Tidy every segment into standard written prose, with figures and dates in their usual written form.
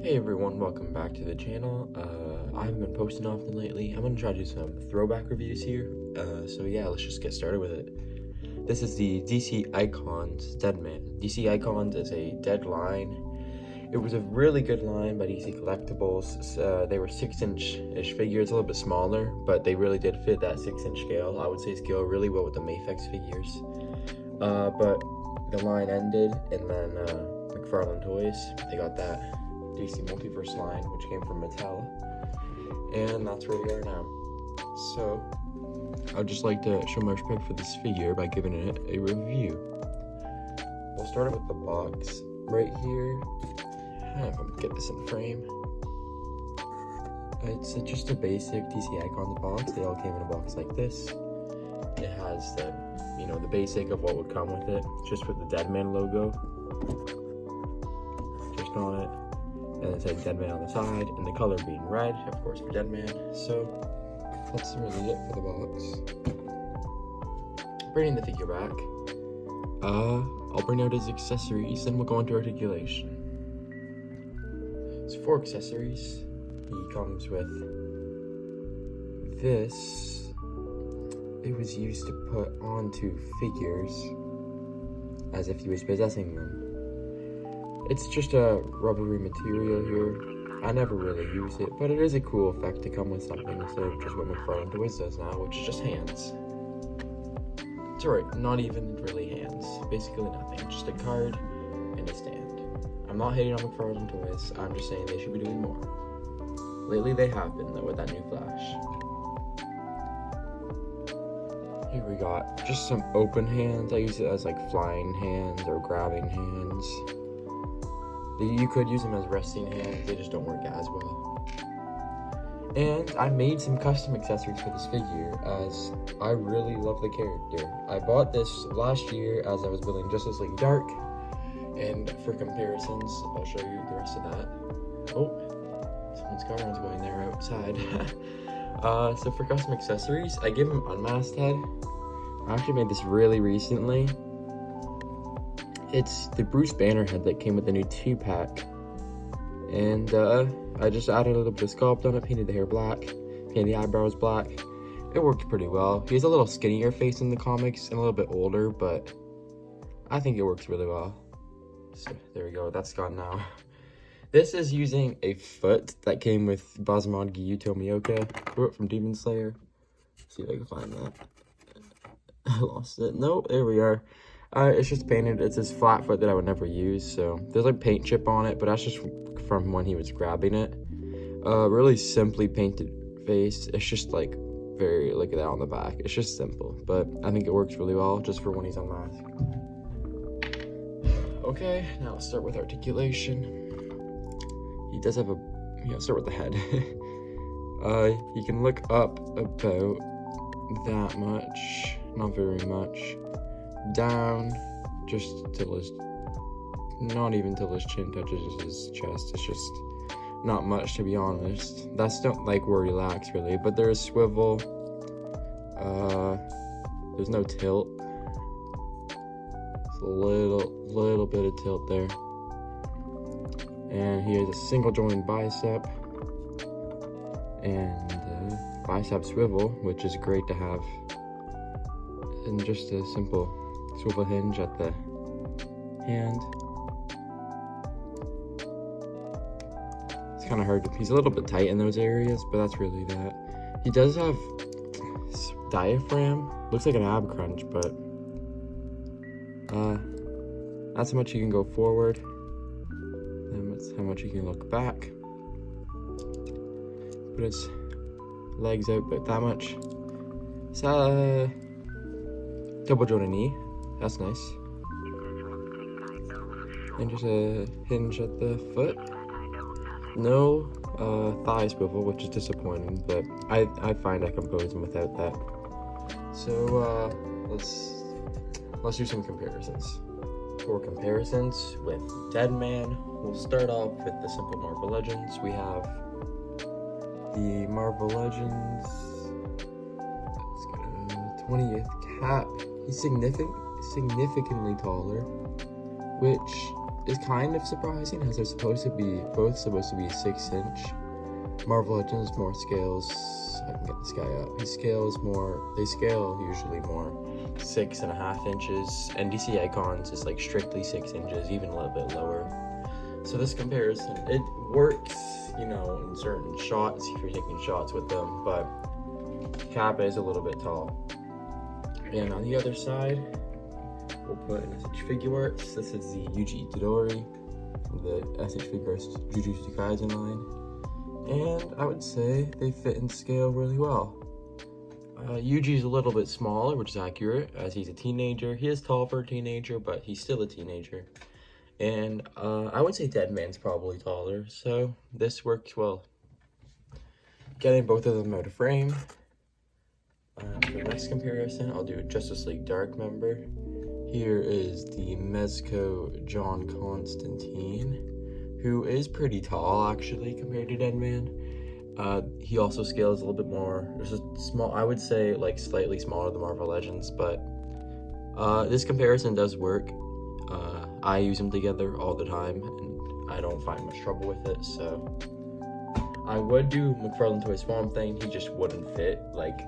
Hey everyone, welcome back to the channel. I haven't been posting often lately. I'm gonna try to do some throwback reviews here. So yeah, let's just get started with it. This is the DC Icons Deadman. DC Icons is a dead line. It was a really good line by DC Collectibles. They were 6-inch-ish figures, a little bit smaller, but they really did fit that 6-inch scale. I would say scale really well with the Mafex figures. But the line ended, and then McFarlane Toys, they got that DC Multiverse line, which came from Mattel, and that's where we are now. So I'd just like to show my respect for this figure by giving it a review. We'll start with the box right here. I'm gonna get this in frame. It's just a basic DC Icons box. They all came in a box like this. It has the basic of what would come with it, just with the Deadman logo just on it. And it said Deadman on the side, and the color being red, of course, for Deadman. So that's really it for the box. Bringing the figure back, I'll bring out his accessories, then we'll go into articulation. So for accessories, he comes with this. It was used to put onto figures as if he was possessing them. It's just a rubbery material here. I never really use it, but it is a cool effect to come with something instead of just what McFarlane Toys does now, which is just hands. It's alright, not even really hands. Basically nothing, just a card and a stand. I'm not hating on McFarlane Toys, I'm just saying they should be doing more. Lately they have been, though, with that new Flash. Here we got just some open hands. I use it as like flying hands or grabbing hands. You could use them as resting hands, they just don't work as well. And I made some custom accessories for this figure as I really love the character. I bought this last year as I was building Justice League Dark, and for comparisons, I'll show you the rest of that. Oh, someone's car is going there outside. So for custom accessories, I give him unmasked head. I actually made this really recently. It's the Bruce Banner head that came with the new 2-pack. And I just added a little bit of sculpt on it, painted the hair black, painted the eyebrows black. It worked pretty well. He has a little skinnier face in the comics and a little bit older, but I think it works really well. So there we go, that's gone now. This is using a foot that came with Bazamon Gyuto Miyoka. Grew it from Demon Slayer. Let's see if I can find that. I lost it. Nope, there we are. It's just painted. It's this flat foot that I would never use. So there's like paint chip on it, but that's just from when he was grabbing it. Really simply painted face. It's just like very, look at that on the back. It's just simple, but I think it works really well just for when he's unmasked. Okay, now let's start with articulation. He does have a, start with the head. He can look up about that much, not very much, down just till his, not even till his chin touches his chest. It's just not much, to be honest. That's not like where he lacks really, but there's swivel. There's no tilt. It's a little bit of tilt there. And he has a single joint bicep and bicep swivel, which is great to have, and just a simple swivel hinge at the hand. It's kind of hard to, he's a little bit tight in those areas, but that's really that. He does have diaphragm, looks like an ab crunch, but that's how much you can go forward. That's how much you can look back. Put his legs out about that much. So, double joint knee. That's nice. And just a hinge at the foot. No thigh swivel, which is disappointing, but I find I compose him without that. So let's do some comparisons. For comparisons with Deadman, we'll start off with the simple Marvel Legends. We have the Marvel Legends 20th Cap. He's significantly taller, which is kind of surprising, as they're both supposed to be 6-inch. Marvel Legends more scales. I can get this guy up. They scale usually more 6.5 inches, and DC Icons is like strictly 6 inches, even a little bit lower. So this comparison, it works, you know, in certain shots if you're taking shots with them, but Kappa is a little bit tall. And on the other side, we'll put in SH Figuarts. This is the Yuji Itadori from the SH Figuarts Jujutsu Kaisen line. And I would say they fit in scale really well. Yuji's a little bit smaller, which is accurate, as he's a teenager. He is tall for a teenager, but he's still a teenager. And I would say Deadman's probably taller, so this works well. Getting both of them out of frame. For the next comparison, I'll do a Justice League Dark member. Here is the Mezco John Constantine, who is pretty tall actually compared to Deadman. He also scales a little bit more. There's a small, I would say like slightly smaller than Marvel Legends, but this comparison does work. I use them together all the time, and I don't find much trouble with it, so. I would do McFarlane Toy Swamp Thing, he just wouldn't fit. Like,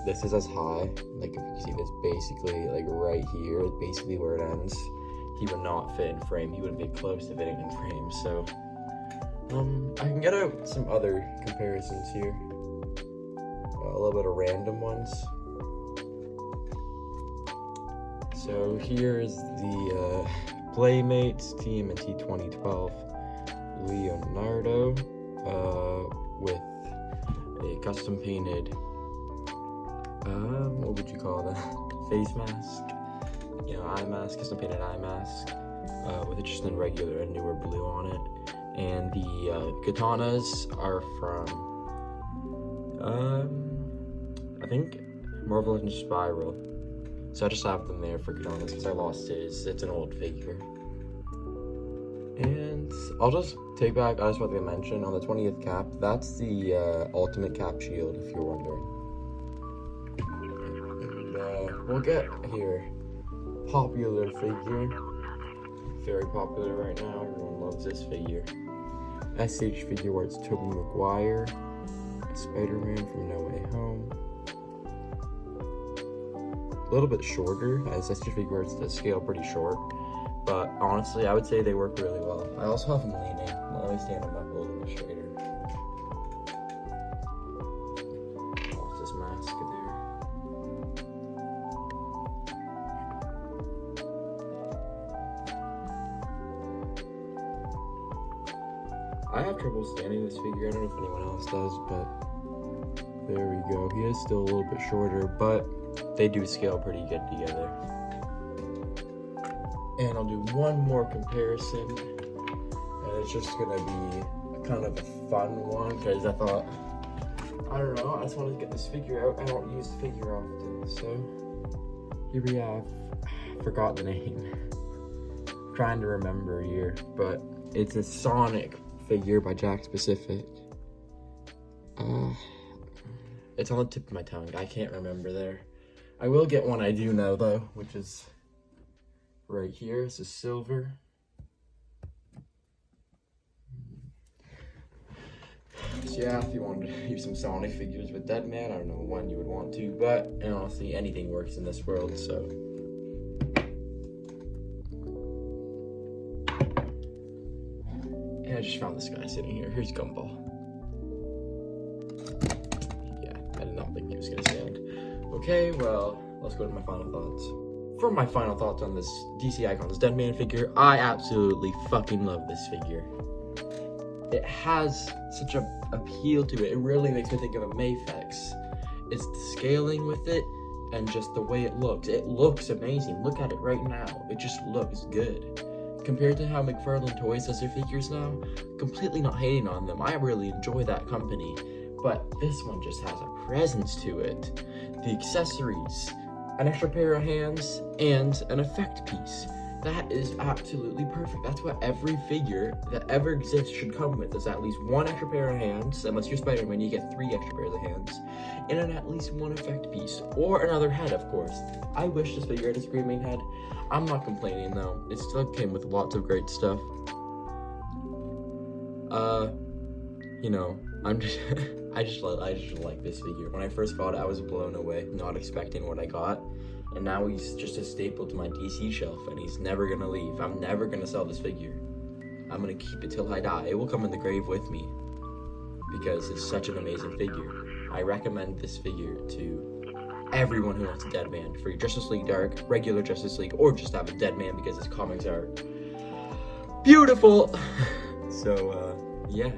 this is as high, like if you can see this basically like right here, basically where it ends. He would not fit in frame, he wouldn't be close to fitting in frame, so. I can get out some other comparisons here. A little bit of random ones. So here's the Playmates TMNT 2012 Leonardo with a custom painted, what would you call that? Face mask? You know, eye mask, custom painted eye mask with just a regular and newer blue on it. And the katanas are from, I think Marvel Legends Spiral. So I just have them there for katanas because I lost his. It's an old figure. And I'll just take back, I just want to mention, on the 20th cap, that's the ultimate cap shield, if you're wondering. And we'll get here. Popular figure. Very popular right now. Everyone loves this figure. SH Figuarts Tobey Maguire. Spider-Man from No Way Home. A little bit shorter, as SH Figuarts does scale pretty short. But honestly, I would say they work really well. I also have them leaning. Let me stand them up a little bit straighter. Lost this mask there. I have trouble standing this figure. I don't know if anyone else does, but there we go. He is still a little bit shorter, but they do scale pretty good together. And I'll do one more comparison, and it's just gonna be kind of a fun one, because I thought, I don't know, I just wanted to get this figure out. I don't use the figure often, so here we have, I forgot the name. I'm trying to remember here, but it's a Sonic figure by Jakks Pacific. It's on the tip of my tongue. I can't remember there. I will get one I do know though, which is right here. It's a silver. So yeah, if you wanted to use some Sonic figures with Deadman, I don't know when you would want to, but and honestly, anything works in this world, so. And I just found this guy sitting here. Here's Gumball. Yeah, I did not think he was gonna stand. Okay, well, let's go to my final thoughts. For my final thoughts on this DC Icons Deadman figure, I absolutely fucking love this figure. It has such an appeal to it. It really makes me think of a Mafex. It's the scaling with it and just the way it looks. It looks amazing. Look at it right now. It just looks good. Compared to how McFarlane Toys does their figures now, completely not hating on them. I really enjoy that company. But this one just has a presence to it. The accessories, an extra pair of hands, and an effect piece. That is absolutely perfect. That's what every figure that ever exists should come with, is at least one extra pair of hands. Unless you're Spider-Man, you get 3 extra pairs of hands. And then at least 1 effect piece. Or another head, of course. I wish this figure had a screaming head. I'm not complaining, though. It still came with lots of great stuff. You know, I'm just... I just like this figure. When I first got it, I was blown away, not expecting what I got. And now he's just a staple to my DC shelf, and he's never gonna leave. I'm never gonna sell this figure. I'm gonna keep it till I die. It will come in the grave with me, because it's such an amazing figure. I recommend this figure to everyone who wants a Deadman for your Justice League Dark, regular Justice League, or just have a Deadman because his comics are beautiful. So, yeah.